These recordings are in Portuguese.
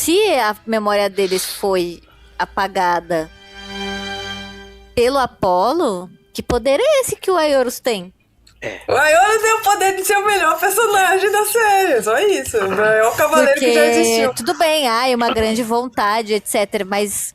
se a memória deles foi apagada pelo Apolo, que poder é esse que o Aioros tem? O Aiolos tem o poder de ser o melhor personagem da série, só isso. O maior cavaleiro que já existiu. Tudo bem, é uma grande vontade, etc. Mas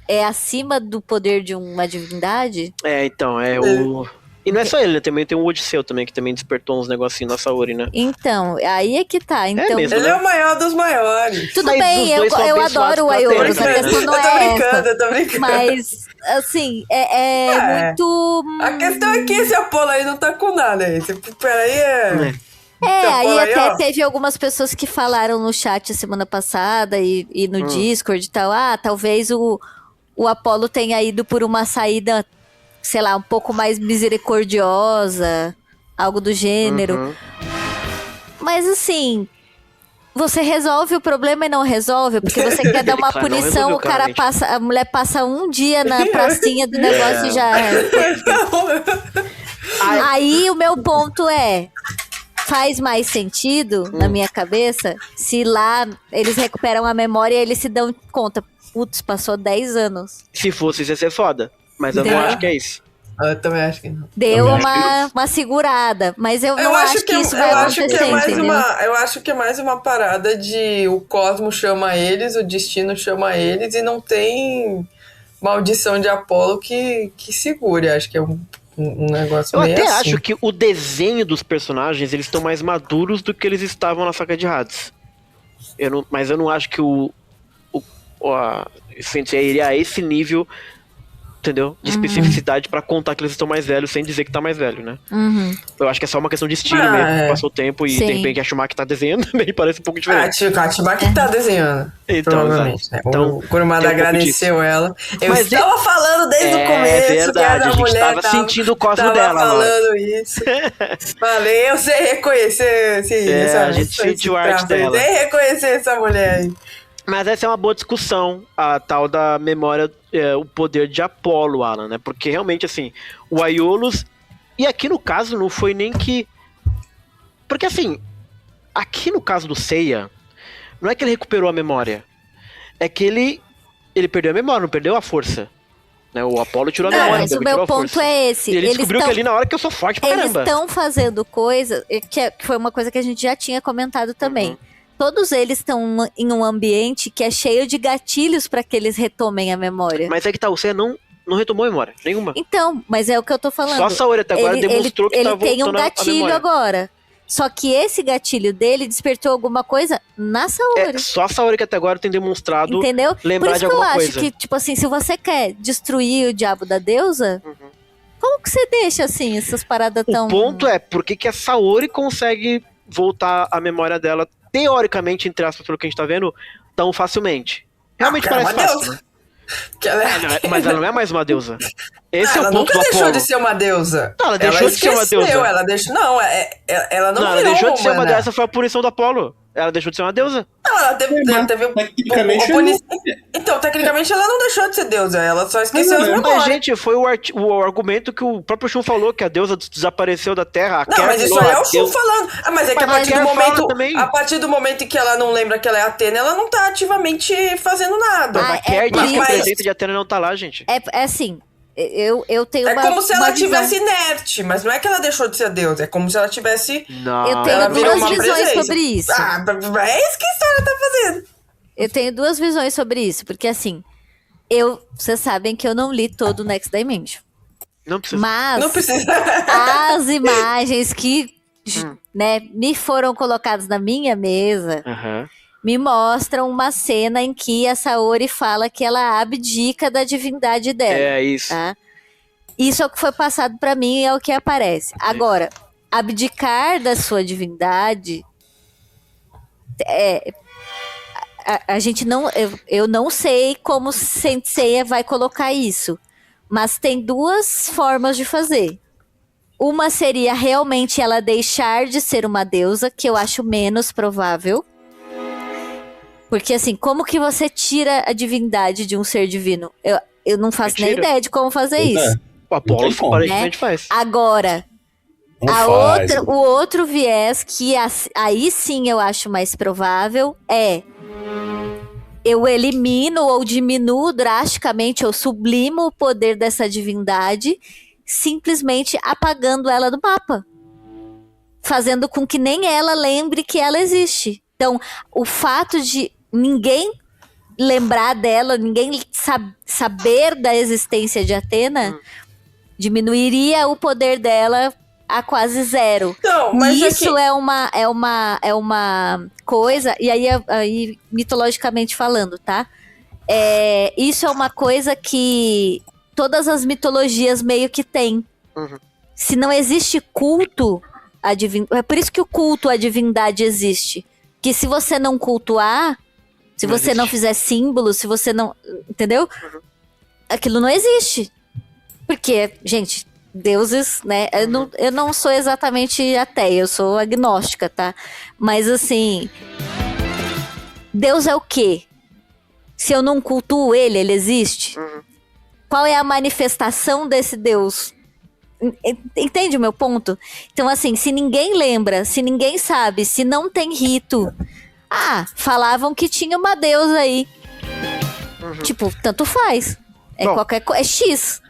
é acima do poder de uma divindade? Então, o... E não é só ele, né? Também tem o Odisseu também, que também despertou uns negocinhos na Saori, né? Então, aí é que tá. Então, mesmo, Ele né? é o maior dos maiores. tudo Mas bem, os eu dois são abençoados adoro o pela Aioros, Terra, a questão né? não é essa. Eu tô brincando. Mas, assim, muito... A questão é que esse Apolo aí não tá com nada. Peraí, aí aí, até ó. teve algumas pessoas que falaram no chat a semana passada e no Discord e tal. Talvez o Apolo tenha ido por uma saída, sei lá, um pouco mais misericordiosa, algo do gênero. Mas assim, você resolve o problema e não resolve, porque você quer dar uma Claro, não punição, resolveu, o cara claramente. passa, a mulher passa um dia na pracinha do negócio e já... Aí o meu ponto é, faz mais sentido, na minha cabeça, se lá eles recuperam a memória e eles se dão conta, putz, passou 10 anos. Se fosse, isso ia ser foda. Mas eu não acho que é isso. Eu também acho que não. Deu uma segurada, mas eu não acho que isso vai acontecer, entendeu? Eu acho que é mais uma parada de o cosmo chama eles, o destino chama eles e não tem maldição de Apolo que segure. Acho que é um negócio Eu meio até assim. acho que o desenho dos personagens, eles estão mais maduros do que eles estavam na saga de Hades. Mas eu não acho que o Sensei iria a esse nível, entendeu? De especificidade pra contar que eles estão mais velhos sem dizer que tá mais velho, né? Eu acho que é só uma questão de estilo mesmo, passou o tempo e Sim. de repente a Schumacher tá desenhando também parece um pouco diferente. A Chewbacca que tá desenhando. Então, provavelmente. Né? então, O Kurumada tem um pouco agradeceu ela. Eu Mas estava falando desde o começo verdade, que essa a gente mulher tava sentindo o cosmo tava dela, falando isso. Falei, eu sei reconhecer a gente sentiu a arte dela. Sei reconhecer essa mulher aí. Mas essa é uma boa discussão, a tal da memória, o poder de Apolo, Alan, né? Porque realmente, assim, o Aiolos... E aqui no caso não foi nem que... Porque assim, aqui no caso do Seiya, não é que ele recuperou a memória. É que ele perdeu a memória, não perdeu a força. Né? O Apolo tirou a memória. Mas o tirou meu a ponto força. é esse. E ele descobriu que ali na hora que eu sou forte pra Eles caramba. estão fazendo coisa, que foi uma coisa que a gente já tinha comentado também. Todos eles estão em um ambiente que é cheio de gatilhos para que eles retomem a memória. Mas é que tá, o Seiya não retomou a memória, nenhuma. Então, mas é o que eu tô falando. Só a Saori até agora demonstrou que tá ele tem um voltando a gatilho memória. agora. Só que esse gatilho dele despertou alguma coisa na Saori. Só a Saori que até agora tem demonstrado Entendeu? lembrar Por isso de que eu alguma acho coisa. que, tipo assim, se você quer destruir o diabo da deusa, como que você deixa, assim, essas paradas tão... O ponto é, por que a Saori consegue voltar a memória dela, teoricamente, entre aspas, pelo que a gente tá vendo, tão facilmente? Realmente parece fácil, né? Que ela é... Mas ela não é mais uma deusa. Esse é ela o ponto nunca do deixou Apolo. de ser uma deusa. Não, ela deixou de ser uma deusa. Ela deixou... Não, ela não ela virou deixou de ser uma humana. deusa, essa foi a punição do Apolo. Ela deixou de ser uma deusa. Não, ela teve tecnicamente Então, tecnicamente ela não deixou de ser deusa, ela só esqueceu as Mas, memórias. gente, foi o argumento que o próprio Shun falou, que a deusa desapareceu da Terra. Não, mas isso aí é o Shun falando. Mas é que Mas a partir do momento em que ela não lembra que ela é Atena, ela não tá ativamente fazendo nada. Mas a Kerr diz que a presença de Atena não tá lá, gente. É assim, eu tenho uma... É como se ela visão. tivesse inerte, mas não é que ela deixou de ser deusa, é como se ela tivesse... Não. Eu tenho ela virou duas uma visões presença. sobre isso. É isso que a história tá fazendo. Eu tenho duas visões sobre isso, porque assim, vocês sabem que eu não li todo o Next Dimension. Não precisa. Mas Não precisa. as imagens que né, me foram colocadas na minha mesa me mostram uma cena em que a Saori fala que ela abdica da divindade dela. É isso. Tá? Isso é o que foi passado pra mim e é o que aparece. Agora, abdicar da sua divindade a gente não... Eu não sei como Sensei vai colocar isso. Mas tem duas formas de fazer. Uma seria realmente ela deixar de ser uma deusa, que eu acho menos provável. Porque assim, como que você tira a divindade de um ser divino? Eu não faço nem ideia de como fazer isso. O Apolo aparentemente faz. Agora, o outro viés que aí sim eu acho mais provável é eu elimino ou diminuo drasticamente, eu sublimo o poder dessa divindade, simplesmente apagando ela do mapa. Fazendo com que nem ela lembre que ela existe. Então, o fato de ninguém lembrar dela, ninguém saber da existência de Atena, diminuiria o poder dela a quase zero. Não, mas isso é uma coisa, e aí mitologicamente falando, tá? Isso é uma coisa que todas as mitologias meio que têm. Se não existe culto à divindade, é por isso que o culto à divindade existe. Que se você não cultuar, se você não fizer símbolos, se você não... Entendeu? Aquilo não existe. Porque, gente, deuses, né? Eu não sou exatamente ateia, eu sou agnóstica, tá? Mas assim, Deus é o quê? Se eu não cultuo ele existe? Qual é a manifestação desse Deus? Entende o meu ponto? Então, assim, se ninguém lembra, se ninguém sabe, se não tem rito... falavam que tinha uma deusa aí. Tipo, tanto faz. Qualquer coisa. É X.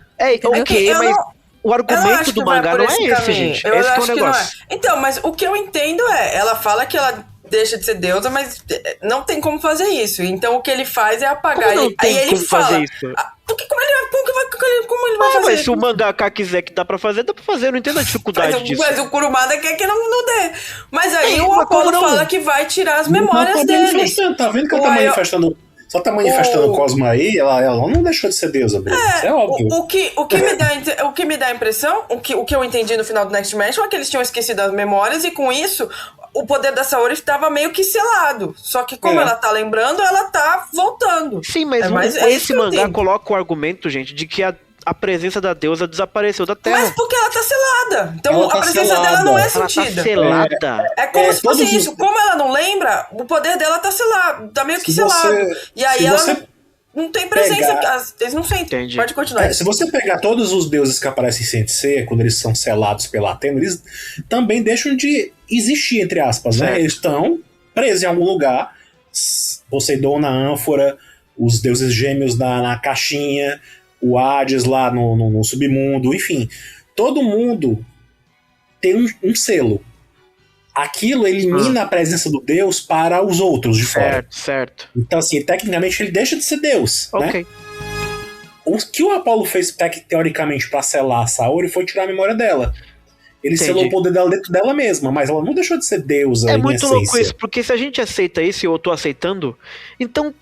Ok, mas o argumento do mangá não é esse, gente. Esse que é o negócio. Então, mas o que eu entendo ela fala que ela deixa de ser deusa, mas não tem como fazer isso. Então o que ele faz é apagar. Como não tem aí como ele fala, fazer isso? Como ele vai fazer mas isso? se o mangaka quiser que dá pra fazer, dá pra fazer. Eu não entendo a dificuldade disso. Mas o Kurumada quer que não dê. Mas aí o mas Apolo como não? fala que vai tirar as memórias dele. Tá vendo que ela tá manifestando... Só tá manifestando o Cosmo aí, ela não deixou de ser deusa, Bruno. Isso é óbvio. O que me dá a impressão, o que eu entendi no final do Next Dimension é que eles tinham esquecido as memórias e com isso o poder da Saori estava meio que selado. Só que como ela tá lembrando, ela tá voltando. Sim, mas esse mangá coloca o argumento, gente, de que a presença da deusa desapareceu da Terra. Mas porque ela tá selada. Então ela a presença dela não é sentida. Ela tá selada. É como se fosse isso. Como ela não lembra, o poder dela tá selado. Tá meio que selado. E aí ela não tem presença. Eles não sentem. Entendi. Pode continuar. Se você pegar todos os deuses que aparecem em Sensei, quando eles são selados pela Atena, eles também deixam de existir, entre aspas, né? Eles estão presos em algum lugar. Poseidon na ânfora, os deuses gêmeos na caixinha, o Hades lá no submundo, enfim. Todo mundo tem um selo. Aquilo elimina a presença do Deus para os outros de fora. Certo. Então, assim, tecnicamente ele deixa de ser Deus, Ok. né? O que o Apolo fez, teoricamente, para selar a Saori foi tirar a memória dela. Ele selou o poder dela dentro dela mesma, mas ela não deixou de ser deusa. É muito louco isso, porque se a gente aceita isso e eu tô aceitando, então,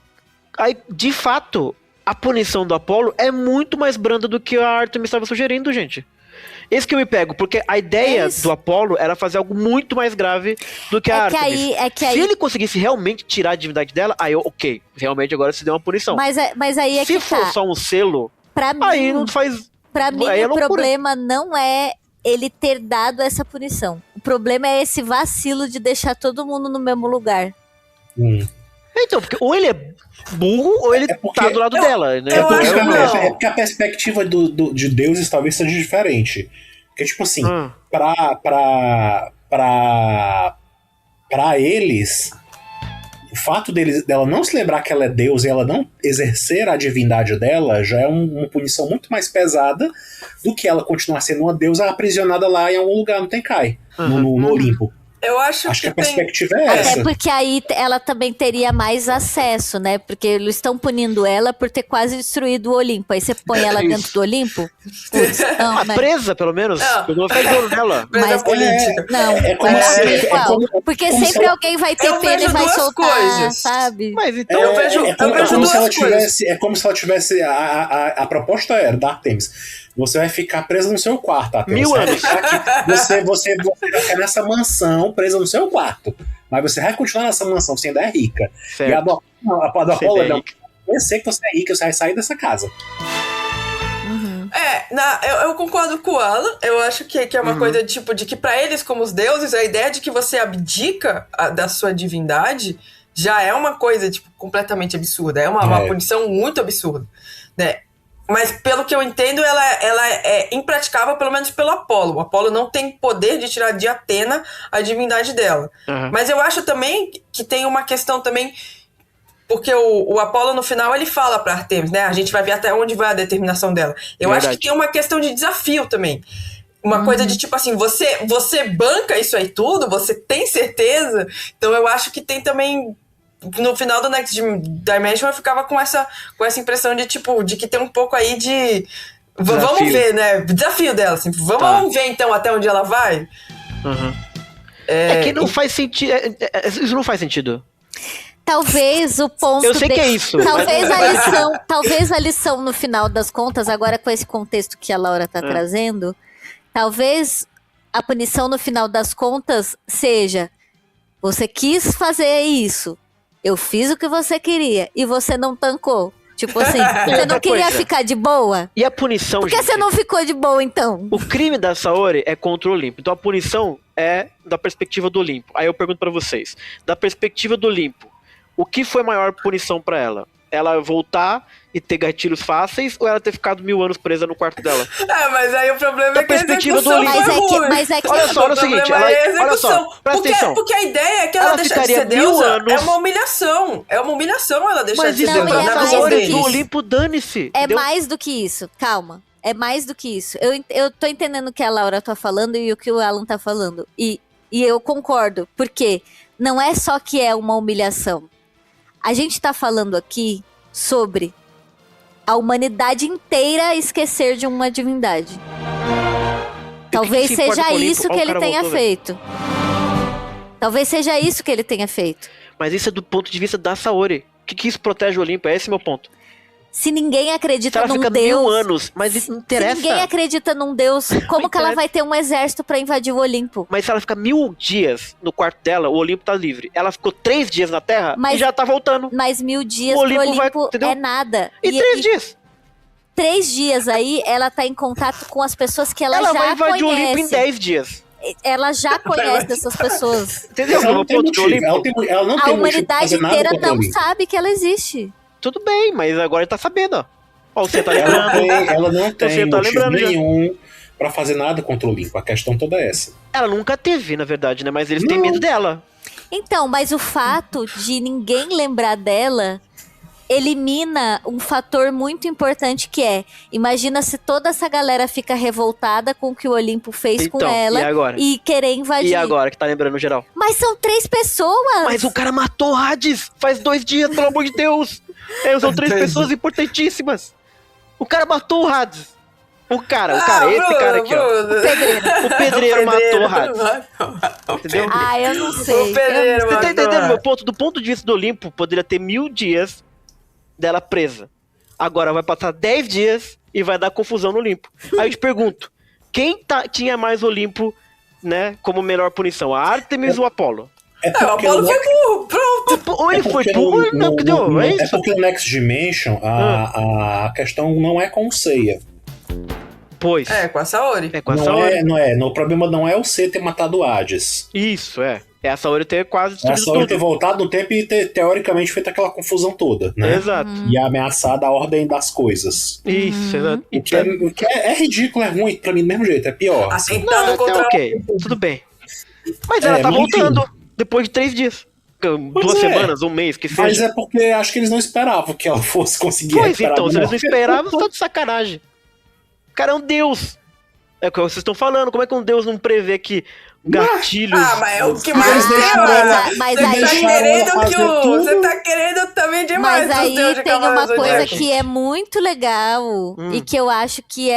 aí, de fato, a punição do Apolo é muito mais branda do que a Artemis estava sugerindo, gente. Esse que eu me pego, porque a ideia do Apolo era fazer algo muito mais grave do que a Artemis. Se ele conseguisse realmente tirar a divindade dela, aí ok, realmente agora se deu uma punição. Mas aí é se for só um selo, aí não faz... Pra mim, o problema não é ele ter dado essa punição. O problema é esse vacilo de deixar todo mundo no mesmo lugar. Então, porque ou ele é burro ou ele tá do lado dela, né? É porque a perspectiva de deuses talvez seja diferente. Porque, tipo assim, pra eles, o fato dela não se lembrar que ela é deus e ela não exercer a divindade dela já é uma punição muito mais pesada do que ela continuar sendo uma deusa aprisionada lá em algum lugar no Tenkai, no Olimpo. Eu acho que a perspectiva é essa. Até porque aí ela também teria mais acesso, né? Porque eles estão punindo ela por ter quase destruído o Olimpo. Aí você põe ela dentro do Olimpo? Putz, não, né? Presa, pelo menos. Eu não faz ouro nela. Presa política. Porque sempre alguém vai ter pena e vai soltar, sabe? Mas então eu vejo duas coisas. É como se ela tivesse... A proposta era da Artemis. Você vai ficar presa no seu quarto, Artemis. 1000 anos. Você vai ficar nessa mansão presa no seu quarto. Mas você vai continuar nessa mansão, você ainda é rica. Certo. E a do Apolo não. Eu sei que você é rica, você vai sair dessa casa. Eu concordo com o Alan. Eu acho que é uma coisa tipo de que pra eles, como os deuses, a ideia de que você abdica da sua divindade já é uma coisa tipo, completamente absurda. É uma punição muito absurda, né? Mas pelo que eu entendo, ela é impraticável, pelo menos pelo Apolo. O Apolo não tem poder de tirar de Atena a divindade dela. Mas eu acho também que tem uma questão também Porque o Apolo, no final, ele fala pra Artemis, né? A gente vai ver até onde vai a determinação dela. Eu acho que tem uma questão de desafio também. Uma coisa de tipo assim, você banca isso aí tudo? Você tem certeza? Então eu acho que tem também... No final do Next Dimension eu ficava com essa impressão de tipo, de que tem um pouco aí de... Vamos ver, né? Desafio dela, assim. Vamos ver então até onde ela vai. Uhum. É que não faz sentido. Isso não faz sentido. Talvez o ponto. Eu sei que é isso. Talvez a lição no final das contas, agora com esse contexto que a Laura tá trazendo, talvez a punição no final das contas seja: você quis fazer isso, eu fiz o que você queria e você não tancou. Tipo assim, você não queria ficar de boa? E a punição, Por que você não ficou de boa, então? O crime da Saori é contra o Olimpo. Então a punição é da perspectiva do Olimpo. Aí eu pergunto pra vocês. Da perspectiva do Olimpo, o que foi a maior punição pra ela? Ela voltar e ter gatilhos fáceis ou ela ter ficado 1000 anos presa no quarto dela? Mas aí o problema é que a perspectiva do execução Olimpo. foi ruim. Mas é que Olha só, olha o seguinte, olha só, presta atenção. Porque a ideia é que ela deixar de ficaria ser deusa 1000 anos. é uma humilhação. É uma humilhação ela deixar Mas de ser isso deusa. Não, e é da mais Saori do que do isso. Olimpo, dane-se. É entendeu? mais do que isso, calma. É mais do que isso. Eu tô entendendo o que a Laura tá falando e o que o Alan tá falando. E eu concordo, porque não é só que é uma humilhação. A gente tá falando aqui sobre a humanidade inteira esquecer de uma divindade. Talvez se importa seja com o Olimpo? isso Ó, que o ele cara tenha voltou, velho. feito. Talvez seja isso que ele tenha feito. Mas isso é do ponto de vista da Saori. O que isso protege o Olimpo? É esse meu ponto. Se ninguém Se acredita ela num fica Deus... 1000 anos, mas isso não interessa. Se ninguém acredita num Deus, como que ela interessa. vai ter um exército pra invadir o Olimpo? Mas se ela fica 1000 dias no quarto dela, o Olimpo tá livre. Ela ficou 3 dias na Terra Mas- e já tá voltando. Mais 1000 dias O pro Olimpo vai- Olimpo entendeu? é nada. E 3 dias. 3 dias aí, ela tá em contato com as pessoas que ela Ela já vai invadir o Olimpo em conhece. 10 dias. Ela já conhece essas pessoas. Entendeu? Ela não O tem ponto do motivo. Olimpo. Ela não A tem motivo pra humanidade fazer nada inteira contra o não Olimpo. sabe que ela existe. Tudo bem, mas agora ele tá sabendo, ó. Ó, você tá Ela, lembrando. ela não tem Você tá motivo lembrando já. nenhum pra fazer nada contra o Olimpo. A questão toda é essa. Ela nunca teve, na verdade, né? Mas eles têm Não. medo dela. Então, mas o fato de ninguém lembrar dela elimina um fator muito importante que é, imagina se toda essa galera fica revoltada com o que o Olimpo fez com Então, ela e agora? e querer invadir. E agora que tá lembrando geral? Mas são 3 pessoas. Mas o cara matou o Hades faz 2 dias, pelo amor de Deus. São 3 pessoas importantíssimas. O cara matou o Hades. O cara, esse cara aqui, ó. O pedreiro matou o Hades. Entendeu? Ah, eu não sei. O pedreiro Você tá matou entendendo Hades. meu ponto? Do ponto de vista do Olimpo, poderia ter 1000 dias dela presa. Agora vai passar 10 dias e vai dar confusão no Olimpo. Aí eu te pergunto, quem tinha mais Olimpo, né, como melhor punição? A Artemis ou o Apolo? É O Apolo foi burro, pronto. Ou ele foi burro, ou não, entendeu? É É isso. porque no Next Dimension a questão não é com o Seiya. Pois. É, com a Saori. É com a Saori. O problema não é o Seiya ter matado o Hades. Isso, é. É a Saori ter quase É a destruído Saori tudo. ter voltado no tempo e ter, teoricamente, feito aquela confusão toda, né? Exato. E ameaçado a ordem das coisas. Isso, exato. O que é ridículo, é ruim, pra mim do mesmo jeito, é pior. assim. Atentado Não, contra tá ok, tudo bem. Mas ela tá mas enfim. voltando depois de 3 dias. 2 é. semanas, um mês, que Mas seja. é porque acho que eles não esperavam que ela fosse conseguir Pois recuperar então, de se eles não novo. esperavam, você tá de sacanagem. O cara é um deus. É o que vocês estão falando. Como é que um deus não prevê que gatilhos... mas é o que Mas mais eles tem, deixaram mano. ela- Mas Você aí- tá deixaram ela querendo que fazer tudo. Você tá querendo também demais Mas dos aí deuses de tem uma Cavaleiros coisa Zodíacos. que é muito legal e que eu acho que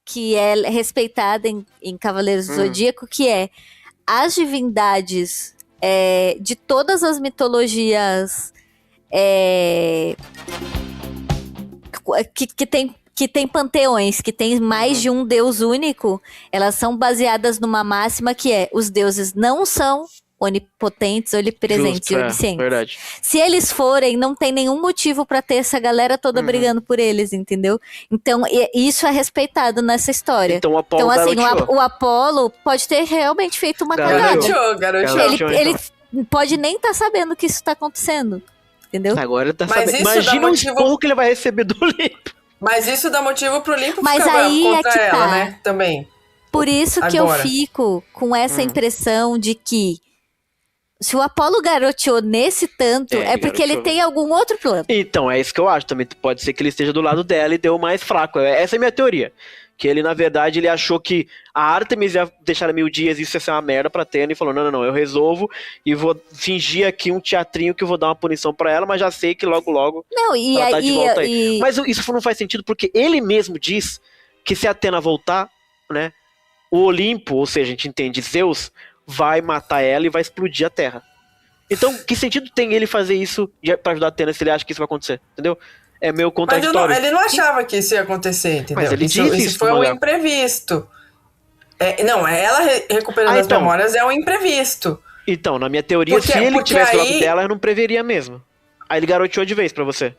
que é respeitada em Cavaleiros do Zodíaco, que é as divindades de todas as mitologias que tem panteões, que tem mais de um deus único, elas são baseadas numa máxima que é: os deuses não são onipotentes, onipresentes e oniscientes. verdade. Se eles forem, não tem nenhum motivo pra ter essa galera toda brigando por eles, entendeu? Então, isso é respeitado nessa história. Então o Apolo Então, assim, garoteou. o Apolo pode ter realmente feito uma Garoteou. cagada. Garoteou. Garoteou. Ele pode nem estar sabendo que isso tá acontecendo, entendeu? Agora ele tá Mas sabendo. isso dá Imagina o motivo- esporro que ele vai receber do Olimpo. Mas isso dá motivo pro Olimpo Mas ficar bravo aí é contra que ela, tá. né? Também. Por isso que eu Agora. fico com essa impressão de que Se o Apolo garoteou nesse tanto, É, é porque ele garoteou. tem algum outro plano. Então, é isso que eu acho também. Pode ser que ele esteja do lado dela e deu o mais fraco. Essa é a minha teoria. Que ele, na verdade, ele achou que a Artemis ia deixar 1000 dias e isso ia ser uma merda pra Athena e falou, não, eu resolvo e vou fingir aqui um teatrinho que eu vou dar uma punição pra ela, mas já sei que logo, Não, e ela tá de volta aí. aí. Mas isso não faz sentido porque ele mesmo diz que se a Athena voltar, né, o Olimpo, ou seja, a gente entende, Zeus, vai matar ela e vai explodir a Terra. Então, que sentido tem ele fazer isso pra ajudar a Athena se ele acha que isso vai acontecer? Entendeu? É meio Mas contraditório. ele não achava que isso ia acontecer, entendeu? Mas ele isso, diz isso isso foi no um mangá. imprevisto. Não, ela recuperando as então. memórias é um imprevisto. Então, na minha teoria, Porque- se ele porque tivesse do aí- lado dela, eu não preveria mesmo. Aí ele garoteou de vez pra você.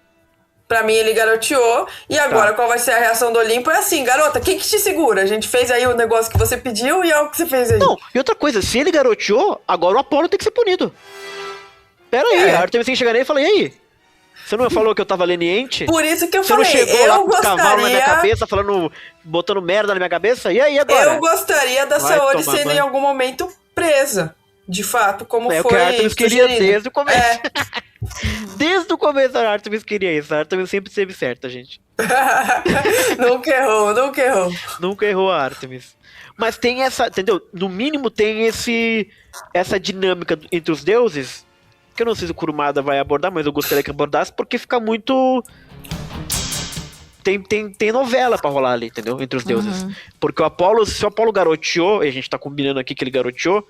Pra mim, ele garoteou. E agora, qual vai ser a reação do Olimpo? É assim, garota, quem que te segura? A gente fez aí o negócio que você pediu e é o que você fez aí. Não, e outra coisa, se ele garoteou, agora o Apolo tem que ser punido. Pera aí, a Artemis tem que chegar nele e falar, e aí? Você não falou que eu tava leniente? Por isso que eu Você não falei, chegou lá eu com os cavalos na minha gostaria... cabeça, falando, botando merda na minha cabeça? E aí, agora? Eu gostaria da Vai Saori tomar sendo em banho. algum momento presa. De fato, como É o foi que a Artemis queria sugerido. desde o começo. É. Desde o começo a Artemis queria isso. A Artemis sempre esteve certa, gente. Nunca errou, nunca errou. Nunca errou a Artemis. Mas tem essa, entendeu? No mínimo tem essa dinâmica entre os deuses, que eu não sei se o Kurumada vai abordar, mas eu gostaria que abordasse, porque fica muito... Tem novela pra rolar ali, entendeu? Entre os deuses. Porque se o Apolo garoteou, e a gente tá combinando aqui que ele garoteou,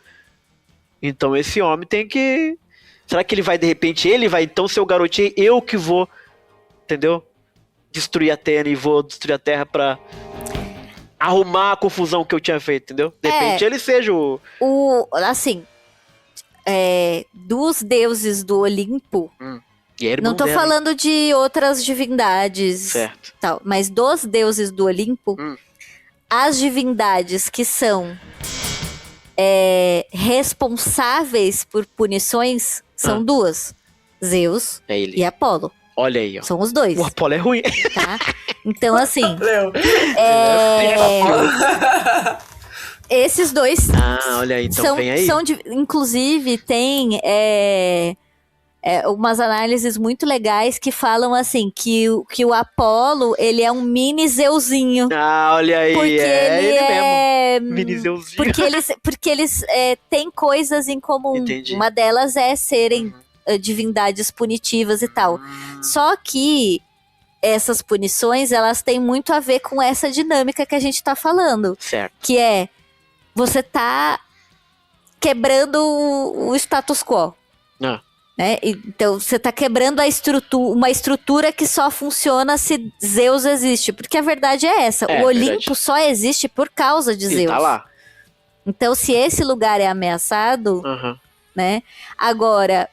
então esse homem tem que... Será que ele vai, de repente, então, se eu garotei, eu que vou, entendeu? Destruir a Athena e vou destruir a Terra pra arrumar a confusão que eu tinha feito, entendeu? De repente ele seja o... Assim, dos deuses do Olimpo, E é irmão não tô dela, hein? falando de outras divindades, Certo. tal, mas dos deuses do Olimpo, as divindades que são responsáveis por punições são duas: Zeus É ele. e Apolo. Olha aí, ó. São os dois, O Apolo é ruim. tá? Então, assim, Leo. esses dois olha aí, então vem aí. inclusive, tem umas análises muito legais que falam assim, que o Apolo, ele é um mini Zeuzinho. Olha aí, Porque ele mesmo. mesmo. Minizeuzinho. Porque eles têm coisas em comum. Entendi. Uma delas é serem divindades punitivas e tal. Só que essas punições, elas têm muito a ver com essa dinâmica que a gente tá falando. Certo. Que é, você tá quebrando o status quo. Ah. Né? Então, você tá quebrando uma estrutura que só funciona se Zeus existe. Porque a verdade é essa. É, o Olimpo verdade. só existe por causa de Ele Zeus. tá lá. Então, se esse lugar é ameaçado, Aham. né? Agora,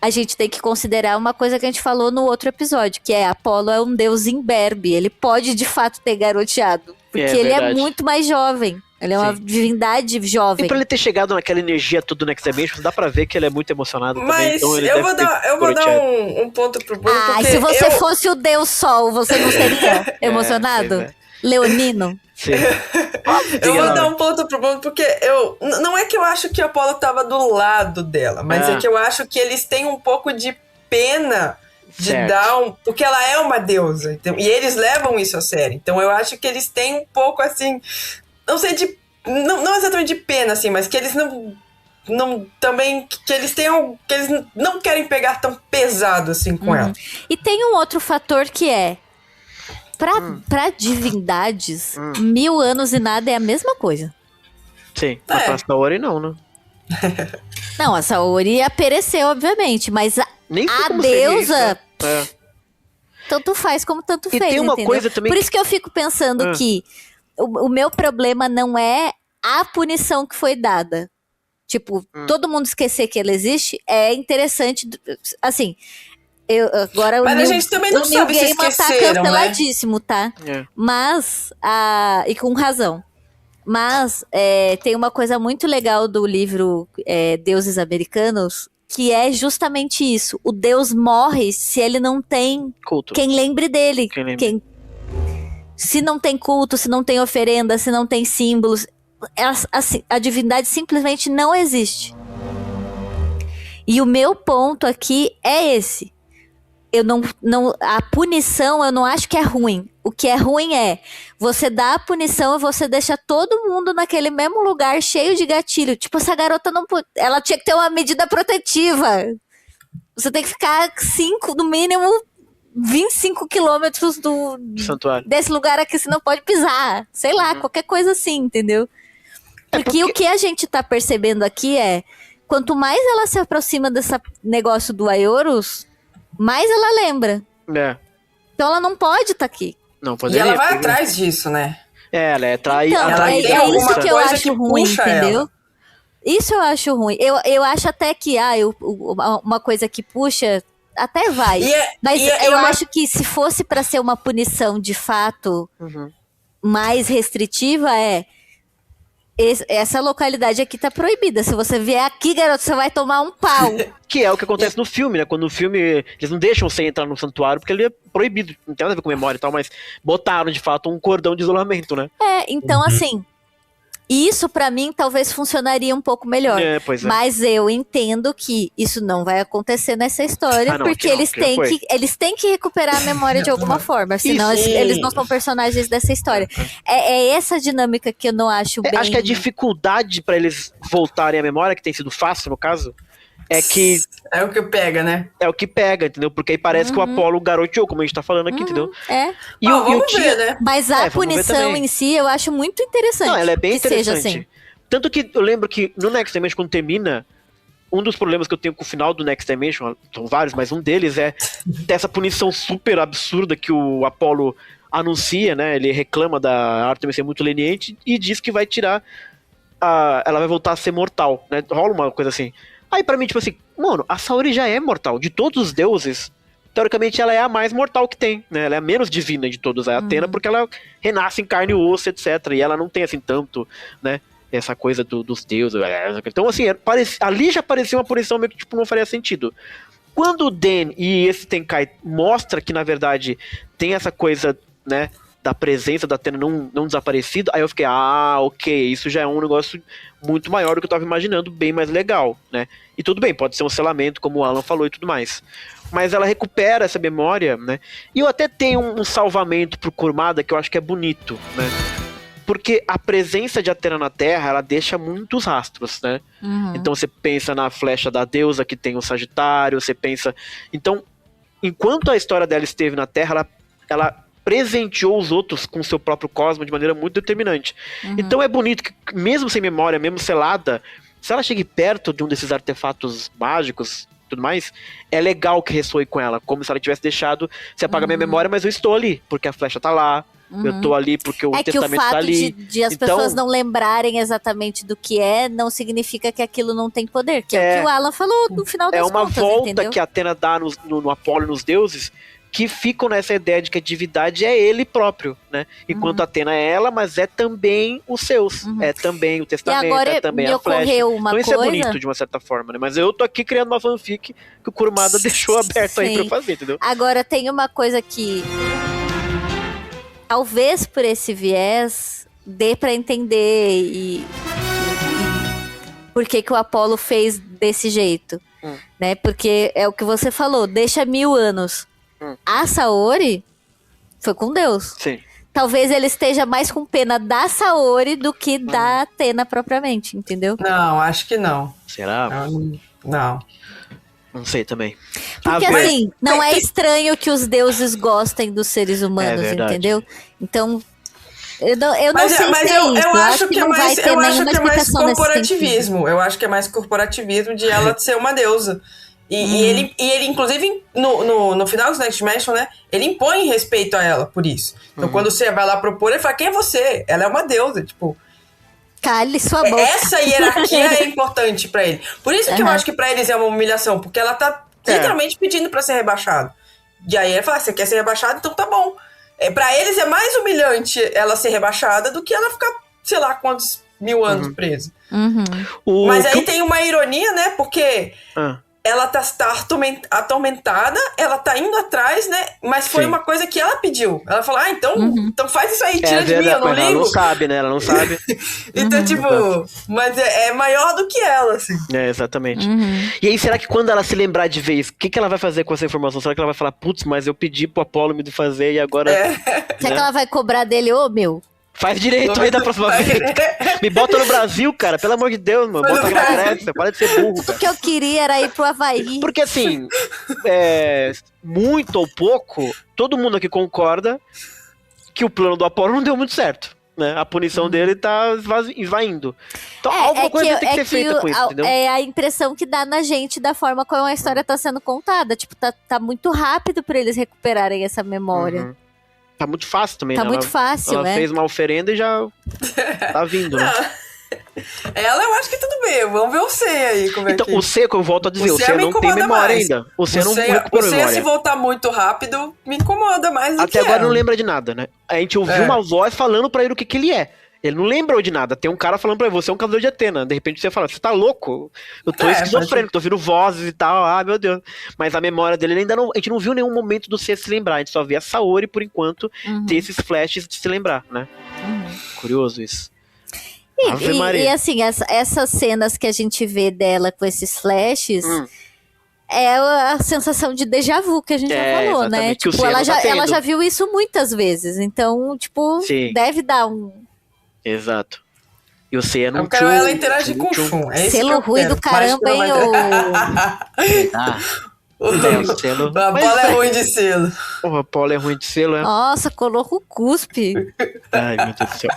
a gente tem que considerar uma coisa que a gente falou no outro episódio, que é Apolo é um deus imberbe. Ele pode, de fato, ter garoteado. Porque ele é verdade. muito mais jovem. Ele é uma Sim. divindade E jovem. pra ele ter chegado naquela energia toda no Next Dimension, dá pra ver que ele é muito emocionado também. Mas Então ele eu deve vou ter dar garoteado. um ponto pro Bruno, Ah, porque se você eu... fosse o deus Sol, você não seria emocionado? pois é. Leonino? Sim. Eu vou dar um ponto pro Bruno, porque não é que eu acho que o Apolo tava do lado dela, mas é que eu acho que eles têm um pouco de pena de Certo. dar porque ela é uma deusa, então, e eles levam isso a sério. Então eu acho que eles têm um pouco assim, não sei não exatamente de pena assim, mas que eles não também que eles tenham, que eles não querem pegar tão pesado assim com ela. E tem um outro fator que é, pra divindades, 1000 anos e nada é a mesma coisa. Sim. Mas pra Saori não, né? Não, a Saori ia perecer, obviamente, mas Nem sei a como seria isso, deusa, né? É. tanto faz como tanto E fez, tem uma entendeu? coisa também Por que- isso que eu fico pensando que o meu problema não é a punição que foi dada. Tipo, todo mundo esquecer que ela existe é interessante. Assim, agora Mas o a Neil- gente também não o Neil sabe se Gaiman tá esqueceram, né? canceladíssimo, tá? É. Mas, e com razão. Mas tem uma coisa muito legal do livro Deuses Americanos, que é justamente isso. O deus morre se ele não tem Culto. quem lembre dele. Quem lembre. Se não tem culto, se não tem oferenda, se não tem símbolos, a divindade simplesmente não existe. E o meu ponto aqui é esse. A punição eu não acho que é ruim. O que é ruim é você dá a punição e você deixa todo mundo naquele mesmo lugar cheio de gatilho. Tipo, essa garota ela tinha que ter uma medida protetiva. Você tem que ficar no mínimo 25 quilômetros Santuário. desse lugar aqui, você não pode pisar. Sei lá, qualquer coisa assim, entendeu? Porque o que a gente tá percebendo aqui é, quanto mais ela se aproxima desse negócio do Ayorus, mais ela lembra. É. Então ela não pode estar aqui. Não E poderia. ela vai atrás disso, né? Ela é Então, ela é tem isso alguma que eu coisa acho que ruim, puxa entendeu? ela. Isso eu acho ruim. Eu acho até que uma coisa que puxa, até vai. Mas eu acho que se fosse pra ser uma punição de fato mais restritiva, essa localidade aqui tá proibida. Se você vier aqui, garoto, você vai tomar um pau. Que é o que acontece no filme, né? Quando no filme eles não deixam você entrar no santuário porque ele é proibido. Não tem nada a ver com memória e tal, mas botaram de fato um cordão de isolamento, né? Então assim, isso pra mim talvez funcionaria um pouco melhor. Pois é. Mas eu entendo que isso não vai acontecer nessa história, não, porque aqui não, eles têm que recuperar a memória de alguma forma, senão eles não são personagens dessa história. É essa dinâmica que eu não acho bem... Acho que a dificuldade pra eles voltarem à memória, que tem sido fácil no caso, é que... É o que pega, né? É o que pega, entendeu? Porque aí parece que o Apollo garoteou, como a gente tá falando aqui, entendeu? E vamos ver, né? Mas a punição em si eu acho muito interessante. Não, ela é bem que interessante. Seja assim. Tanto que eu lembro que no Next Dimension, quando termina, um dos problemas que eu tenho com o final do Next Dimension, são vários, mas um deles é dessa punição super absurda que o Apollo anuncia, né? Ele reclama da Artemis ser muito leniente e diz que vai tirar ela vai voltar a ser mortal, né? Rola uma coisa assim. Aí pra mim, tipo assim, mano, a Saori já é mortal. De todos os deuses, teoricamente ela é a mais mortal que tem, né? Ela é a menos divina de todos, a Athena, porque ela renasce em carne e osso, etc. E ela não tem, assim, tanto, né? Essa coisa dos deuses. Então, assim, ali já parecia uma punição meio que, tipo, não faria sentido. Quando o Den e esse Tenkai mostra que, na verdade, tem essa coisa, né? Da presença da Athena não desaparecido, aí eu fiquei, ok, isso já é um negócio muito maior do que eu tava imaginando, bem mais legal, né? E tudo bem, pode ser um selamento, como o Alan falou e tudo mais. Mas ela recupera essa memória, né? E eu até tenho um salvamento pro Kurumada que eu acho que é bonito, né? Porque a presença de Athena na Terra, ela deixa muitos rastros, né? Então você pensa na flecha da deusa que tem o Sagitário, você pensa... Então, enquanto a história dela esteve na Terra, ela presenteou os outros com seu próprio cosmo de maneira muito determinante. Então é bonito que, mesmo sem memória, mesmo selada, se ela chegue perto de um desses artefatos mágicos e tudo mais, é legal que ressoe com ela, como se ela tivesse deixado, se apaga minha memória, mas eu estou ali, porque a flecha tá lá, eu tô ali porque o testamento tá ali. De as pessoas não lembrarem exatamente do que não significa que aquilo não tem poder, que é o que o Alan falou no final das contas, É uma volta entendeu? que a Athena dá no Apolo e nos deuses, que ficam nessa ideia de que a divindade é ele próprio, né? Enquanto a Athena é ela, mas é também os seus. É também o testamento, é também a flecha. Então isso é bonito, de uma certa forma, né? Mas eu tô aqui criando uma fanfic que o Kurumada deixou aberto aí pra eu fazer, entendeu? Agora, tem uma coisa que... Talvez por esse viés dê pra entender por que o Apolo fez desse jeito, né? Porque é o que você falou, deixa 1000 anos. A Saori foi com Deus. Sim. Talvez ele esteja mais com pena da Saori do que da Athena propriamente, entendeu? Não, acho que não. Será? Não. Não sei também. Porque assim, não é estranho que os deuses gostem dos seres humanos, entendeu? Então, eu não sei se é isso. Eu acho que é mais corporativismo. Nesse eu acho que é mais corporativismo de ela ser uma deusa. E ele, inclusive, no final do Next Dimension, né? Ele impõe respeito a ela por isso. Então, quando você vai lá propor, ele fala, quem é você? Ela é uma deusa, tipo... Cale sua boca. Essa hierarquia é importante pra ele. Por isso que eu acho que pra eles é uma humilhação, porque ela tá literalmente pedindo pra ser rebaixado. E aí ele fala, você quer ser rebaixado? Então tá bom. Pra eles é mais humilhante ela ser rebaixada do que ela ficar, sei lá, quantos 1000 anos presa. Mas aí tem uma ironia, né? Porque ela tá atormentada, ela tá indo atrás, né? Mas foi Sim. uma coisa que ela pediu. Ela falou, então faz isso aí, tira de mim, eu não mas ela ligo. não sabe, né? Ela não sabe. Então, tipo, mas é maior do que ela, assim. É, exatamente. E aí, será que quando ela se lembrar de vez, o que ela vai fazer com essa informação? Será que ela vai falar, putz, mas eu pedi pro Apollo me fazer e agora... Será que ela vai cobrar dele, ô meu? Faz direito aí da próxima vez. Me bota no Brasil, cara. Pelo amor de Deus, mano. Bota aqui na Grécia. Para de ser burro, O cara. que eu queria era ir pro Havaí. Porque assim, muito ou pouco, todo mundo aqui concorda que o plano do Apollo não deu muito certo. Né? A punição dele tá esvaindo. Então alguma coisa tem que ser feita com isso, entendeu? É a impressão que dá na gente da forma como a história tá sendo contada. Tipo, tá muito rápido pra eles recuperarem essa memória. Tá muito fácil também, Tá né? muito fácil, ela né? fez uma oferenda e já tá vindo, né? Ela, eu acho que tudo bem. Vamos ver o C aí, como Então, é que... o C, que eu volto a dizer, o C C me não tem incomoda memória mais. ainda. O C não o recuperou C, se memória. voltar muito rápido, me incomoda mais do Até que agora ela. não lembra de nada, né? A gente ouviu uma voz falando pra ele o que ele é. Ele não lembrou de nada. Tem um cara falando pra ele, você é um caçador de Atena. De repente você fala, você tá louco? Eu tô esquizofrênico, tô ouvindo vozes e tal. Ah, meu Deus. Mas a memória dele, ele ainda não... A gente não viu nenhum momento do C se lembrar. A gente só vê a Saori, por enquanto, ter esses flashes de se lembrar, né? Curioso isso. Ave Maria. E assim, essas cenas que a gente vê dela com esses flashes... É a sensação de déjà vu que a gente já falou, né? exatamente, que o Tipo, C ela não tá já tendo. viu isso muitas vezes. Então, tipo, Sim. deve dar um Exato. E o C é no Eu quero ela interagir com o Shun. É isso que selo eu ruim quero. do caramba, hein? o selo. A bola é ruim de selo. O Apollo é ruim de selo, é? Nossa, colou com cuspe. Ai, meu Deus do céu.